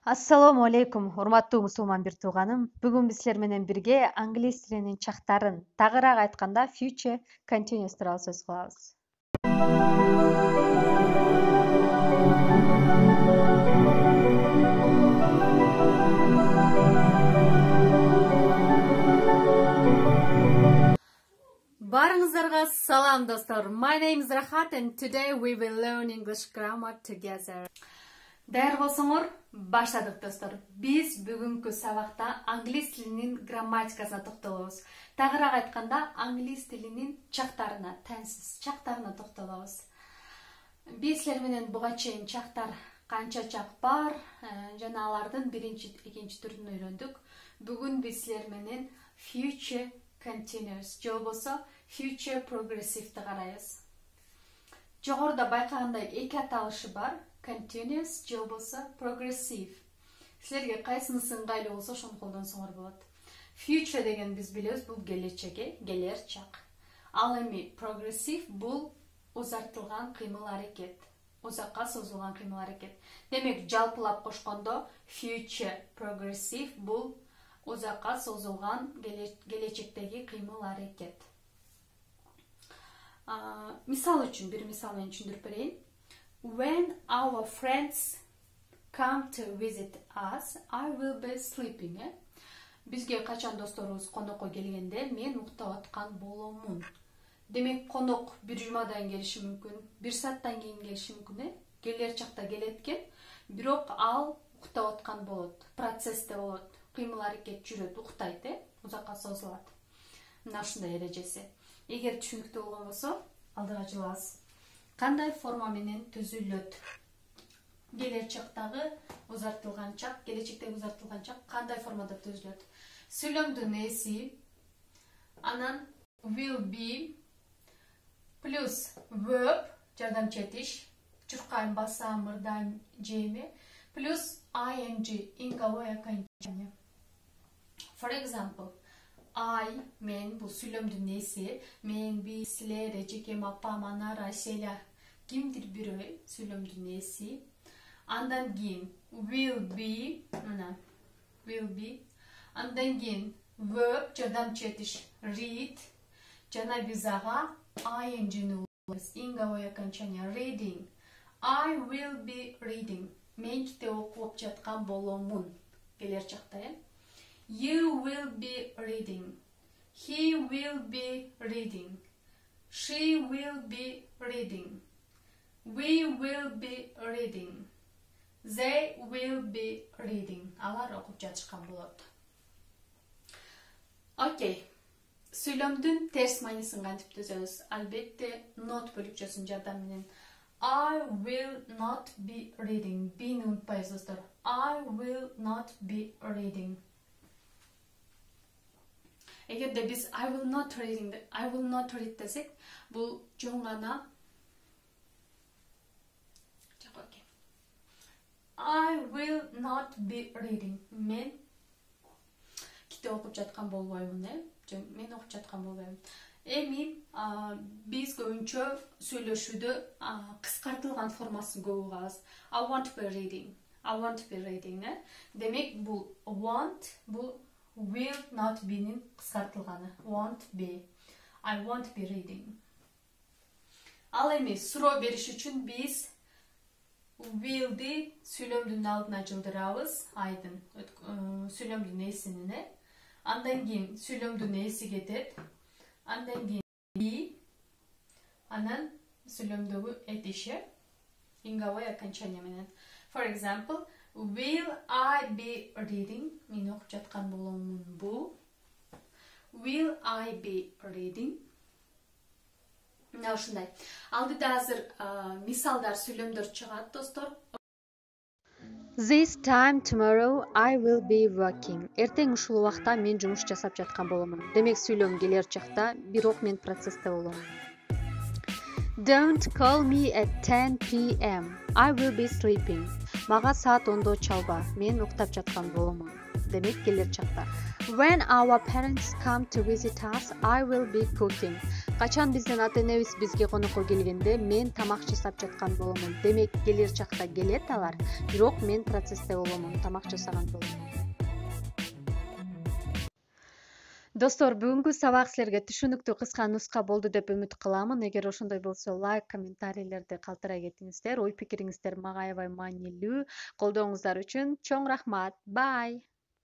Assalomu alaykum, урматтуу мусулман бир тууганым. Бүгүн биз силер менен бирге англис тилинин чактарын, тагыраак айтканда future continuous тууралуу сөз кылабыз. Барыңыздарга салам достор. My name is Rahat and today we will learn English grammar together. Даяр болсоңор, баштадык достор. Биз бүгүнкү сабакта англис тилинин грамматикасына токтолобуз. Тагыраак айтканда, англис тилинин чактарына, тенсиз чактарына токтолобуз. Биз силер менен буга чейин чактар канча чак бар, жана алардын биринчи, экинчи түрүн үйрөндүк. Бүгүн биз силер менен future continuous, же болбосо future progressive'ти карайбыз. Жогоруда байкагандай эки аталышы бар. Continuous, же болбосо progressive. Силерге кайсынысы ыңгайлуу болсо ошону колдонсоңор болот. Future деген биз билебиз, бул келечекке, келер чак. Ал эми progressive бул узартылган кыймыл-аракет, узакка созулган кыймыл-аракет. Демек, жалпылап кошкондо future progressive бул узакка созулган келечектеги кыймыл-аракет. Мисал үчүн, бир мисал менен түшүндүрүп берейин. When our friends come to visit us, I will be sleeping. Бизге качан досторубуз конокко келгенде, мен уктап аткан боломун. Демек, конок бир жумадан келиши мүмкүн, бир сааттан кийин келиши мүмкүн, келер чакта келет экен, бирок ал уктап аткан болот, процессте болот, кыймыл-аракет жүрөт, уктайт, узакка созулат. Мына ушундай эрежеси. Эгер түшүнүктүү болгон болсо, алдыга жылабыз. Кандай форма менен түзүлөт? Келер чактагы узартылган чак, келечектеги узартылган чак кандай формада түзүлөт? Сүйлөмдүн эси, анан will be плюс verb, жардамчы этиш, чуркайм, басам, мырдайм, жейме, плюс ing, инговое окончание. For example, I, мен, бул сүйлөмдүн эси, мен, биз, силер, эжекем, апам, анар, Айселя, кимдир бирөө сүйлөмдүн эси. Андан кийин will be, will be. Андан кийин verb, жардамчы этиш, read. Жана биз ага ing-ни улайбыз, инговое окончание, reading. I will be reading. Мен китеп окуп жаткан боломун. Келер чакта, You will be reading. He will be reading. She will be reading. We will be reading. They will be reading. Алар окуп жатышкан болот. Окей. Сүйлөмдүн терс маанисын кантип түзөбүз? Албетте, not бөлүкчөсүнүн жардамы менен. I will not be reading. Бини унутпайбыз достор. I will not be reading. Эгерде биз I will not read десек, бул жөн гана I will not be reading. Мен китеп окуп жаткан болбоймун, мен окуп жаткан болбоймун. Эми биз көбүнчө сүйлөшүүдө кыскартылган формасын көп угабыз. I want to be reading. I want to be reading. Демек, бул want, бул will not be'нин кыскартылганы. Won't be. I won't be reading. Ал эми суроо бериш үчүн биз will'ди сүйлөмдүн алдына жылдырабыз, айдын, сүйлөмдүн эсинин. Андан кийин сүйлөмдүн эси кетет. Андан кийин be, анан сүйлөмдөгү этиши, инговое окончание менен. For example, will I be reading? Мен окуп жаткан боломун бу. Will I be reading? Мына ушундай. Алдыда азыр мисалдар, сүйлөмдөр чыгат, достор. This time tomorrow I will be working. Эртең ушул убакта мен жумуш жасап жаткан боломун. Демек, сүйлөм келер чакта, бирок мен процессте болом. Don't call me at 10 p.m. I will be sleeping. Мага саат 10-до чалба, мен уктап жаткан боломун. Демек, келер чакта. When our parents come to visit us, I will be cooking. Качан биздин ата энебиз бизге конокко келгенде мен тамак жасап жаткан боломун. Демек келер чакта келет алар, бирок мен процессте боломун, тамак жасаган боломун. Достор, бүгүнкү сабак силерге түшүнүктүү кыска нуска болду деп үмүт кыламын. Эгер ошондой болсо, лайк, комментарийлерди калтырай кетиңиздер. Ой пикириңиздер мага аябай маанилүү. Колдооңуздар үчүн чоң рахмат. Бай.